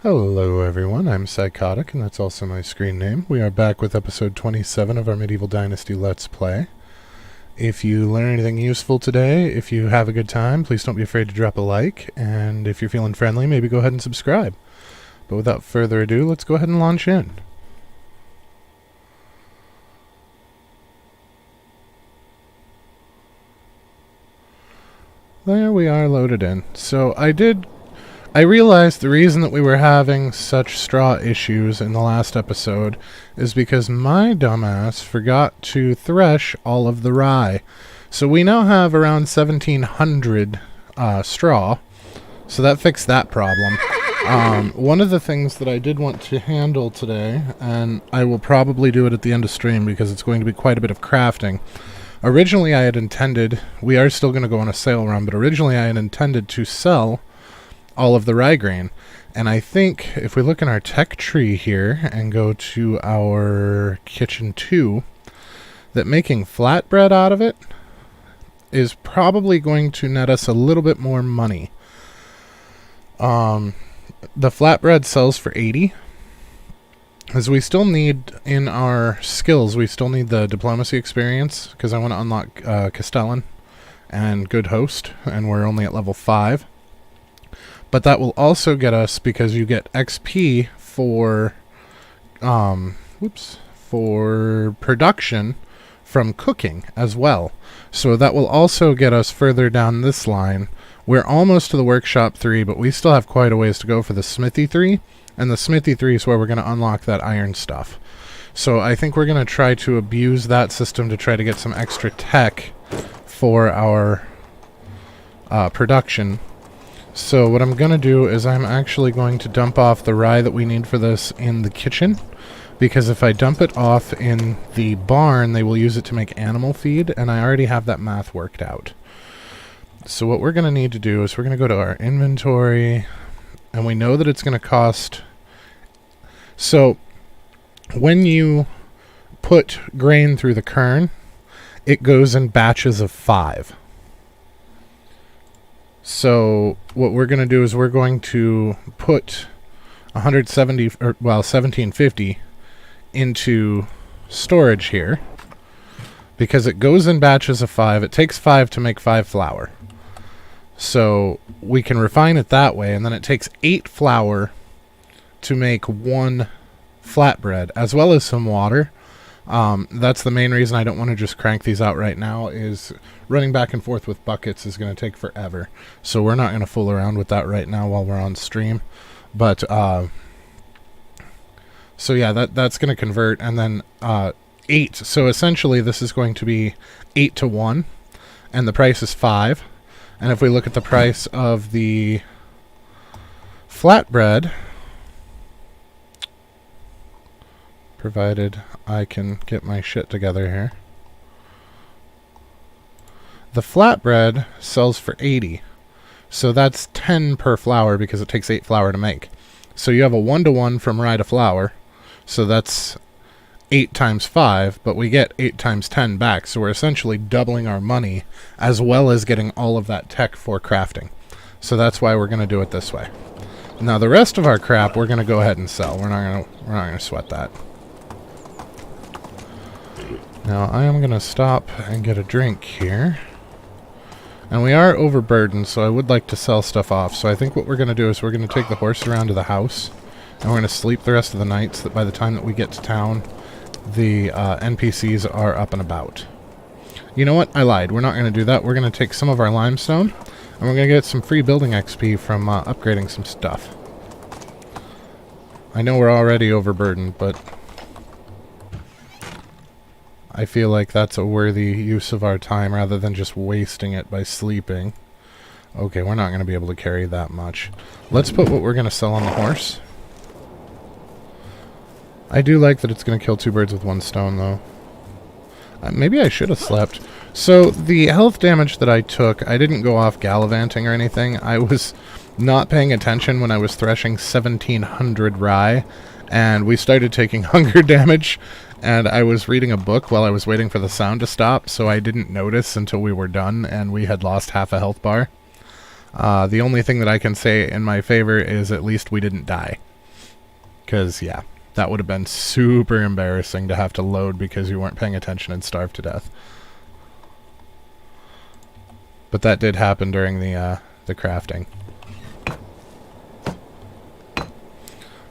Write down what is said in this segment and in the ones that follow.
Hello everyone, I'm Psychotic, and that's also my screen name. We are back with episode 27 of our Medieval Dynasty Let's Play. If you learn anything useful today, if you have a good time, please don't be afraid to drop a like, and if you're feeling friendly, maybe go ahead and subscribe. But without further ado, let's go ahead and launch in. There we are loaded in. So I realized the reason that we were having such straw issues in the last episode is because my dumbass forgot to thresh all of the rye. So we now have around 1,700 straw, so that fixed that problem. One of the things that I did want to handle today, and I will probably do it at the end of stream because it's going to be quite a bit of crafting. Originally I had intended, we are still going to go on a sale run, but originally I had intended to sell all of the rye grain. And I think if we look in our tech tree here and go to our kitchen 2, that making flatbread out of it is probably going to net us a little bit more money. The flatbread sells for 80, as we still need in our skills, we still need the diplomacy experience because I want to unlock Castellan and Good Host, and we're only at level 5. But that will also get us, because you get XP for for production from cooking as well. So that will also get us further down this line. We're almost to the workshop 3, but we still have quite a ways to go for the smithy 3. And the smithy 3 is where we're going to unlock that iron stuff. So I think we're going to try to abuse that system to try to get some extra tech for our production. So what I'm going to do is I'm actually going to dump off the rye that we need for this in the kitchen, because if I dump it off in the barn, they will use it to make animal feed, and I already have that math worked out. So what we're going to need to do is we're going to go to our inventory, and we know that it's going to cost... So when you put grain through the kern, it goes in batches of 5. So what we're going to do is we're going to put 1750 into storage here, because it goes in batches of 5. It takes 5 to make 5 flour. So we can refine it that way, and then it takes 8 flour to make 1 flatbread, as well as some water. That's the main reason I don't want to just crank these out right now, is running back and forth with buckets is going to take forever. So we're not going to fool around with that right now while we're on stream. But, so yeah, that's going to convert, and then 8. So essentially this is going to be 8 to 1, and the price is 5. And if we look at the price of the flatbread, provided I can get my shit together here, the flatbread sells for 80. So that's 10 per flour, because it takes 8 flour to make. So you have a 1-to-1 from rye to flour. So that's 8 times 5, but we get 8 times 10 back. So we're essentially doubling our money, as well as getting all of that tech for crafting. So that's why we're going to do it this way. Now the rest of our crap we're going to go ahead and sell. We're not going to sweat that. Now I am going to stop and get a drink here. And we are overburdened, so I would like to sell stuff off. So I think what we're going to do is we're going to take the horse around to the house, and we're going to sleep the rest of the night, so that by the time that we get to town, the NPCs are up and about. You know what? I lied. We're not going to do that. We're going to take some of our limestone, and we're going to get some free building XP from upgrading some stuff. I know we're already overburdened, but I feel like that's a worthy use of our time rather than just wasting it by sleeping. Okay, we're not going to be able to carry that much. Let's put what we're going to sell on the horse. I do like that it's going to kill 2 birds with 1 stone, though. Maybe I should have slept. So, the health damage that I took, I didn't go off gallivanting or anything. I was not paying attention when I was threshing 1,700 rye, and we started taking hunger damage. And I was reading a book while I was waiting for the sound to stop, so I didn't notice until we were done and we had lost half a health bar. The only thing that I can say in my favor is at least we didn't die. Because, yeah, that would have been super embarrassing to have to load because you weren't paying attention and starved to death. But that did happen during the crafting.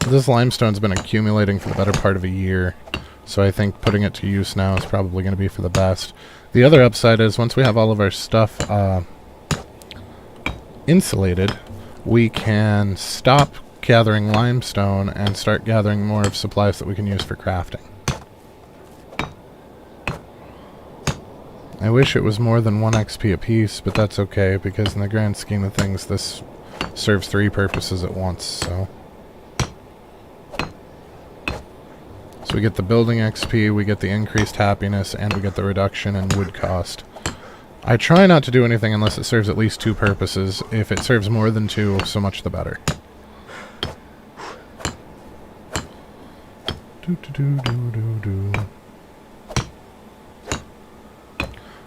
This limestone's been accumulating for the better part of a year, so I think putting it to use now is probably going to be for the best. The other upside is once we have all of our stuff insulated, we can stop gathering limestone and start gathering more of supplies that we can use for crafting. I wish it was more than 1 XP apiece, but that's okay, because in the grand scheme of things, this serves 3 purposes at once, so... So we get the building XP, we get the increased happiness, and we get the reduction in wood cost. I try not to do anything unless it serves at least 2 purposes. If it serves more than 2, so much the better.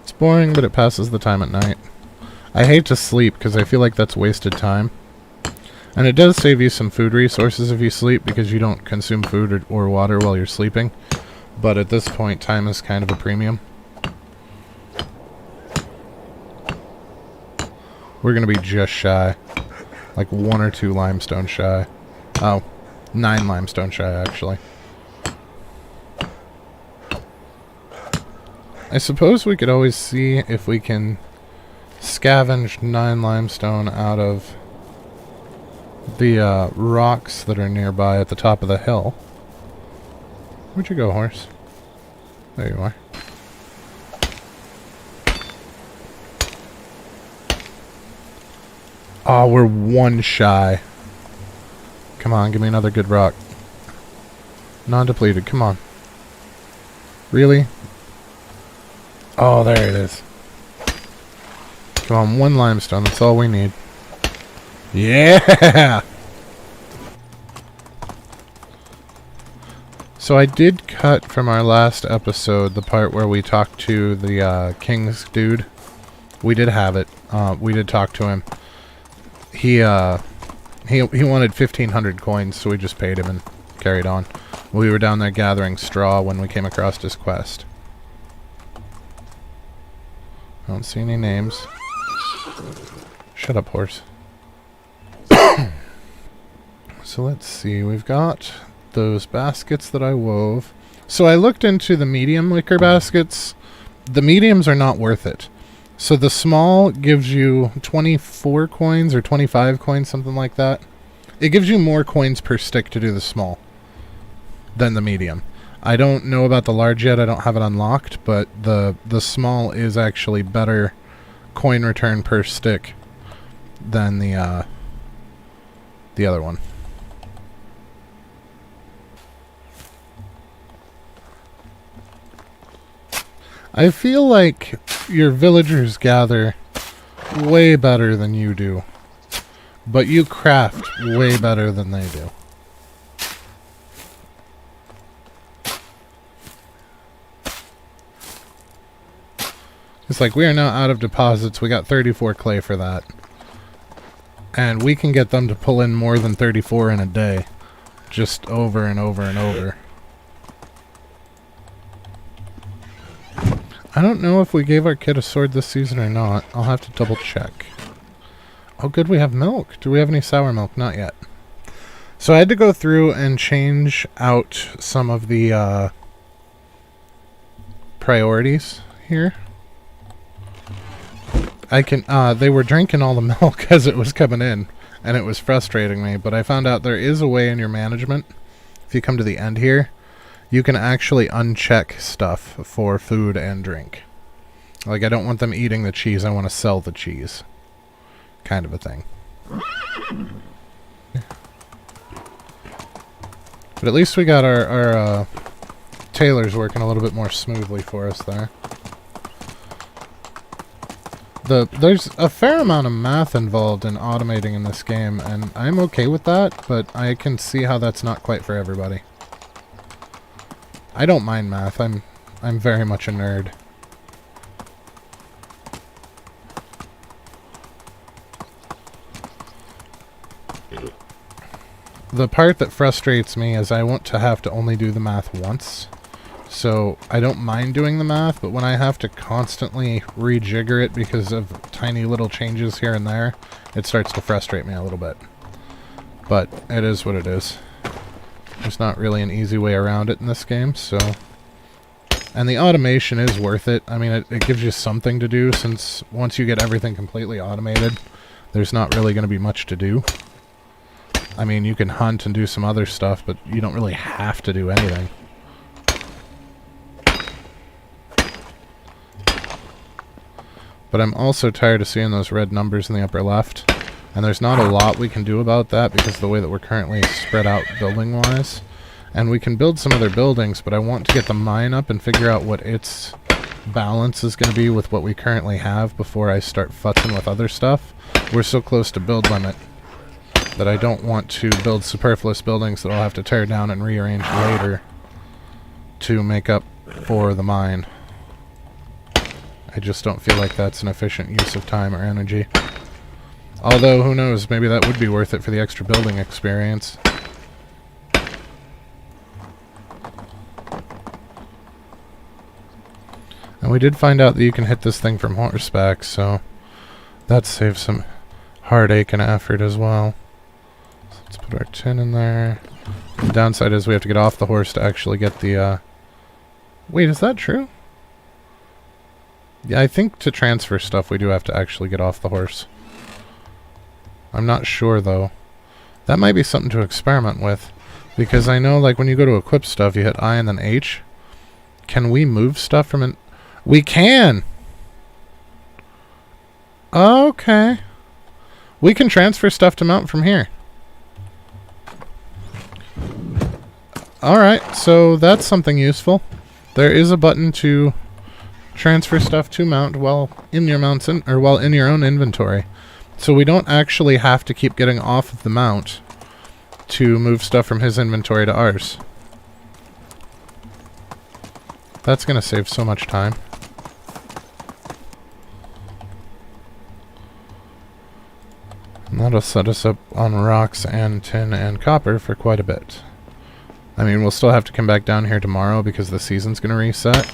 It's boring, but it passes the time at night. I hate to sleep, because I feel like that's wasted time. And it does save you some food resources if you sleep, because you don't consume food or water while you're sleeping. But at this point, time is kind of a premium. We're going to be just shy. Like 1 or 2 limestone shy. Oh, 9 limestone shy, actually. I suppose we could always see if we can scavenge 9 limestone out of the rocks that are nearby at the top of the hill. Where'd you go, horse? There you are. Oh, we're 1 shy. Come on, give me another good rock. Non-depleted, come on. Really? Oh, there it is. Come on, 1 limestone, that's all we need. Yeah! So I did cut from our last episode the part where we talked to the King's dude. We did have it. We did talk to him. He wanted 1,500 coins, so we just paid him and carried on. We were down there gathering straw when we came across his quest. I don't see any names. Shut up, horse. So let's see, we've got those baskets that I wove. So I looked into the medium liquor baskets. The mediums are not worth it. So the small gives you 24 coins or 25 coins, something like that. It gives you more coins per stick to do the small than the medium. I don't know about the large yet, I don't have it unlocked, but the small is actually better coin return per stick than the other one. I feel like your villagers gather way better than you do, but you craft way better than they do. It's like we are now out of deposits. We got 34 clay for that. And we can get them to pull in more than 34 in a day. Just over and over and over. I don't know if we gave our kid a sword this season or not. I'll have to double check. Oh good, we have milk. Do we have any sour milk? Not yet. So I had to go through and change out some of the priorities here. They were drinking all the milk as it was coming in, and it was frustrating me, but I found out there is a way in your management. If you come to the end here, you can actually uncheck stuff for food and drink. Like, I don't want them eating the cheese, I want to sell the cheese. Kind of a thing. But at least we got our tailors working a little bit more smoothly for us there. There's a fair amount of math involved in automating in this game, and I'm okay with that, but I can see how that's not quite for everybody. I don't mind math. I'm very much a nerd. the part that frustrates me is I want to have to only do the math once. So I don't mind doing the math, but when I have to constantly rejigger it because of tiny little changes here and there, it starts to frustrate me a little bit. But it is what it is. There's not really an easy way around it in this game, so... And the automation is worth it. I mean, it gives you something to do, since once you get everything completely automated, there's not really going to be much to do. I mean, you can hunt and do some other stuff, but you don't really have to do anything. But I'm also tired of seeing those red numbers in the upper left. And there's not a lot we can do about that because of the way that we're currently spread out building-wise. And we can build some other buildings, but I want to get the mine up and figure out what its balance is going to be with what we currently have before I start futzing with other stuff. We're so close to build limit that I don't want to build superfluous buildings that I'll have to tear down and rearrange later to make up for the mine. I just don't feel like that's an efficient use of time or energy. Although, who knows, maybe that would be worth it for the extra building experience. And we did find out that you can hit this thing from horseback, so that saves some heartache and effort as well. So let's put our tin in there. The downside is we have to get off the horse to actually get the... Wait, is that true? Yeah, I think to transfer stuff we do have to actually get off the horse. I'm not sure, though. That might be something to experiment with. Because I know, like, when you go to equip stuff, you hit I and then H. Can we move stuff from an... We can! Okay. We can transfer stuff to mount from here. Alright, so that's something useful. There is a button to transfer stuff to mount while in your mounts or while in your own inventory. So we don't actually have to keep getting off of the mount to move stuff from his inventory to ours. That's going to save so much time. And that'll set us up on rocks and tin and copper for quite a bit. I mean, we'll still have to come back down here tomorrow because the season's going to reset.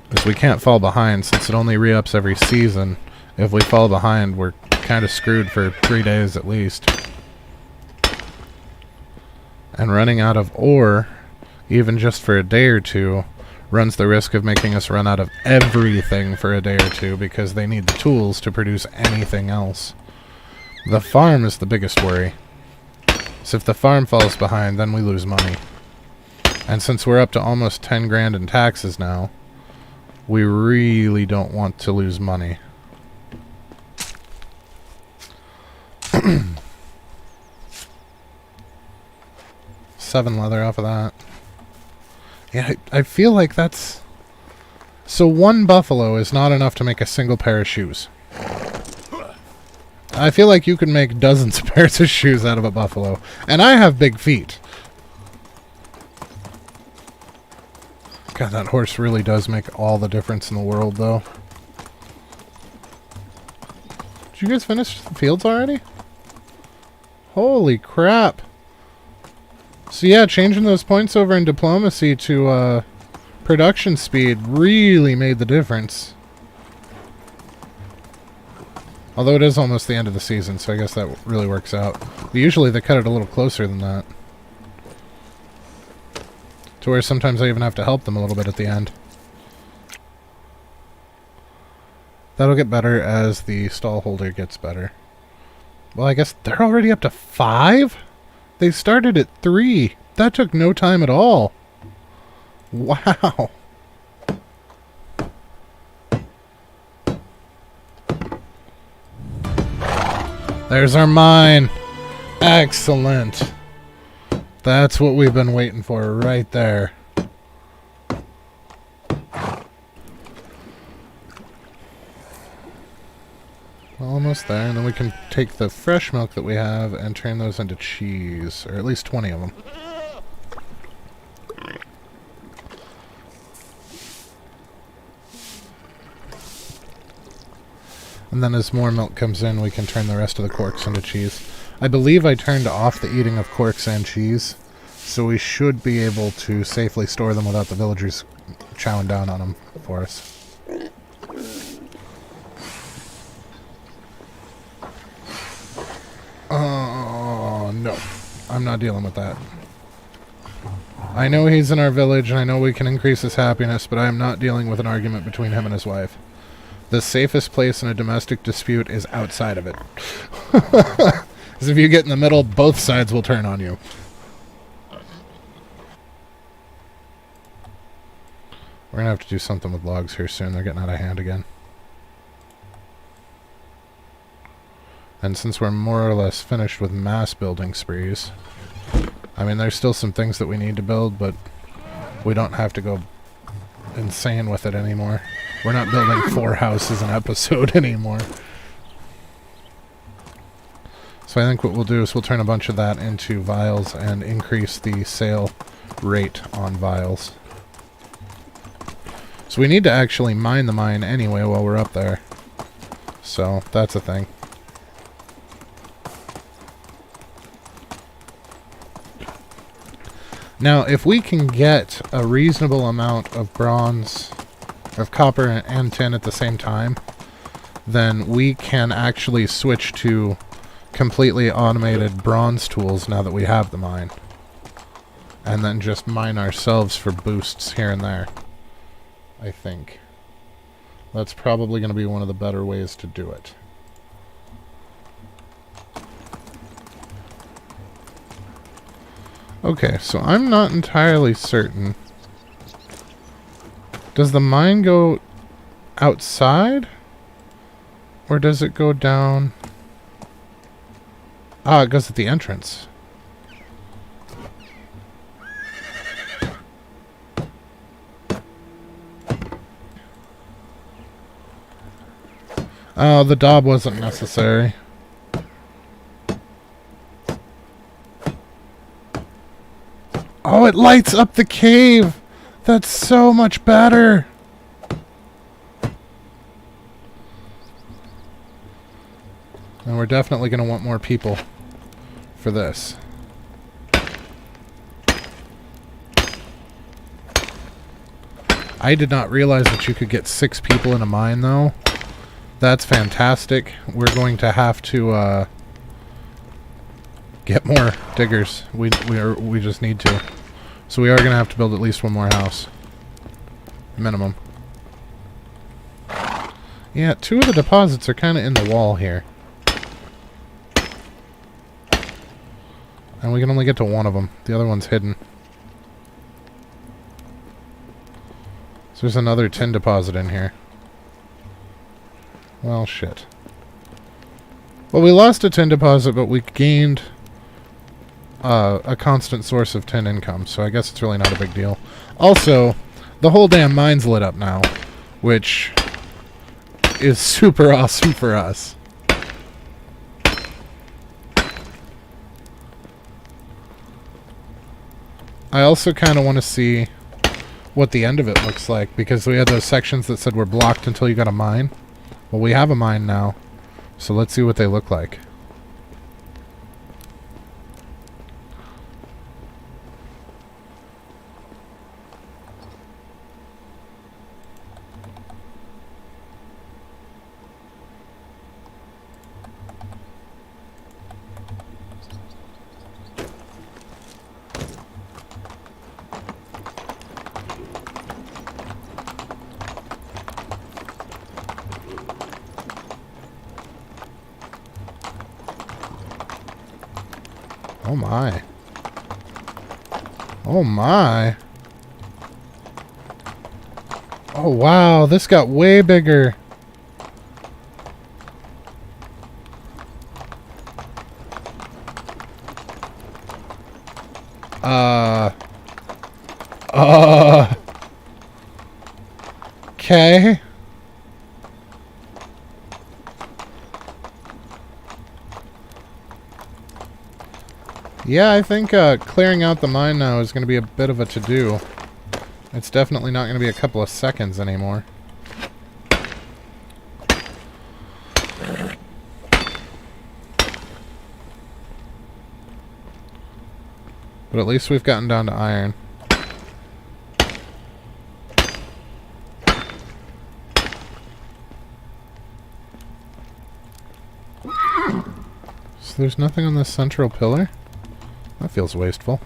Because we can't fall behind since it only re-ups every season. If we fall behind, we're kind of screwed for 3 days at least. And running out of ore, even just for a day or two, runs the risk of making us run out of everything for a day or two because they need the tools to produce anything else. The farm is the biggest worry. So if the farm falls behind, then we lose money. And since we're up to almost 10 grand in taxes now, we really don't want to lose money. 7 leather off of that. Yeah, I feel like that's... So 1 buffalo is not enough to make a single pair of shoes. I feel like you can make dozens of pairs of shoes out of a buffalo. And I have big feet. God, that horse really does make all the difference in the world, though. Did you guys finish the fields already? Holy crap. So yeah, changing those points over in diplomacy to production speed really made the difference. Although it is almost the end of the season, so I guess that really works out. But usually they cut it a little closer than that. To where sometimes I even have to help them a little bit at the end. That'll get better as the stall holder gets better. Well, I guess they're already up to 5? They started at 3. That took no time at all. Wow. There's our mine. Excellent. That's what we've been waiting for right there. Almost there, and then we can take the fresh milk that we have and turn those into cheese, or at least 20 of them. And then as more milk comes in, we can turn the rest of the corks into cheese. I believe I turned off the eating of corks and cheese, so we should be able to safely store them without the villagers chowing down on them for us. Oh, no. I'm not dealing with that. I know he's in our village, and I know we can increase his happiness, but I am not dealing with an argument between him and his wife. The safest place in a domestic dispute is outside of it. Because if you get in the middle, both sides will turn on you. We're going to have to do something with logs here soon. They're getting out of hand again. And since we're more or less finished with mass building sprees, I mean, there's still some things that we need to build, but we don't have to go insane with it anymore. We're not building 4 houses an episode anymore. So I think what we'll do is we'll turn a bunch of that into vials and increase the sale rate on vials. So we need to actually mine the mine anyway while we're up there. So that's a thing. Now, if we can get a reasonable amount of bronze, of copper and tin at the same time, then we can actually switch to completely automated bronze tools now that we have the mine. And then just mine ourselves for boosts here and there. I think. That's probably going to be one of the better ways to do it. Okay, so I'm not entirely certain. Does the mine go outside? Or does it go down? Ah, it goes at the entrance. Oh, the daub wasn't necessary. Oh, it lights up the cave! That's so much better! And we're definitely going to want more people for this. I did not realize that you could get 6 people in a mine, though. That's fantastic. We're going to have to get more diggers. We just need to. So we are going to have to build at least one more house. Minimum. Yeah, 2 of the deposits are kind of in the wall here. And we can only get to 1 of them. The other one's hidden. So there's another tin deposit in here. Well, shit. Well, we lost a tin deposit, but we gained a constant source of tin income, so I guess it's really not a big deal. Also, the whole damn mine's lit up now, which is super awesome for us. I also kind of want to see what the end of it looks like, because we had those sections that said we're blocked until you got a mine. Well, we have a mine now, so let's see what they look like. Oh my. Oh my. Oh wow, this got way bigger. Okay. Yeah, I think clearing out the mine now is going to be a bit of a to-do. It's definitely not going to be a couple of seconds anymore. But at least we've gotten down to iron. So there's nothing on this central pillar? That feels wasteful.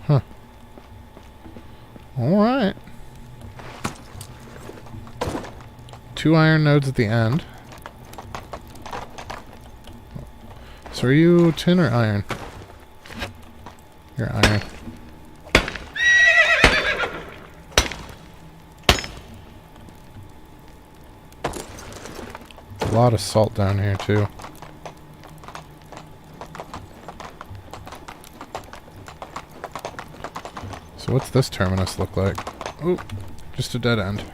Huh. Alright. 2 iron nodes at the end. So are you tin or iron? You're iron. A lot of salt down here too. So what's this terminus look like? Oh, just a dead end.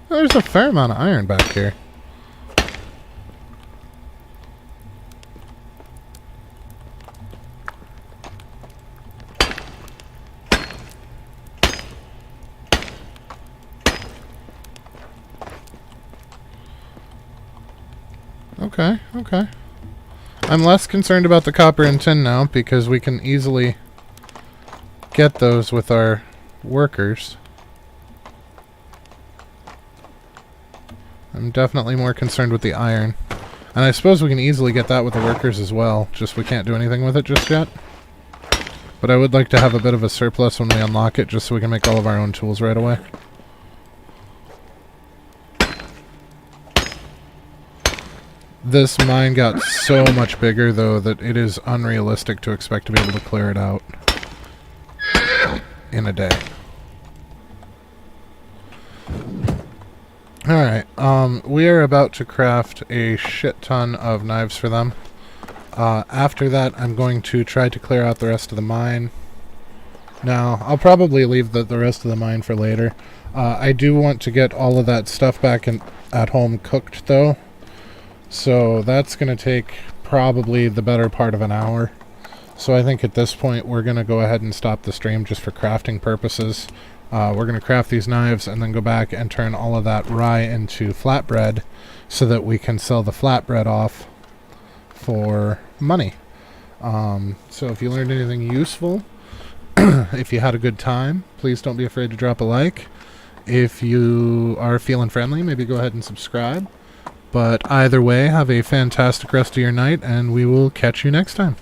There's a fair amount of iron back here. Okay, okay. I'm less concerned about the copper and tin now because we can easily get those with our workers. I'm definitely more concerned with the iron. And I suppose we can easily get that with the workers as well, just we can't do anything with it just yet. But I would like to have a bit of a surplus when we unlock it, just so we can make all of our own tools right away. This mine got so much bigger, though, that it is unrealistic to expect to be able to clear it out in a day. Alright, we are about to craft a shit ton of knives for them. After that, I'm going to try to clear out the rest of the mine. Now, I'll probably leave the rest of the mine for later. I do want to get all of that stuff back at home cooked, though. So that's going to take probably the better part of an hour. So I think at this point, we're going to go ahead and stop the stream just for crafting purposes. We're going to craft these knives and then go back and turn all of that rye into flatbread so that we can sell the flatbread off for money. So if you learned anything useful, if you had a good time, please don't be afraid to drop a like. If you are feeling friendly, maybe go ahead and subscribe. But either way, have a fantastic rest of your night, and we will catch you next time.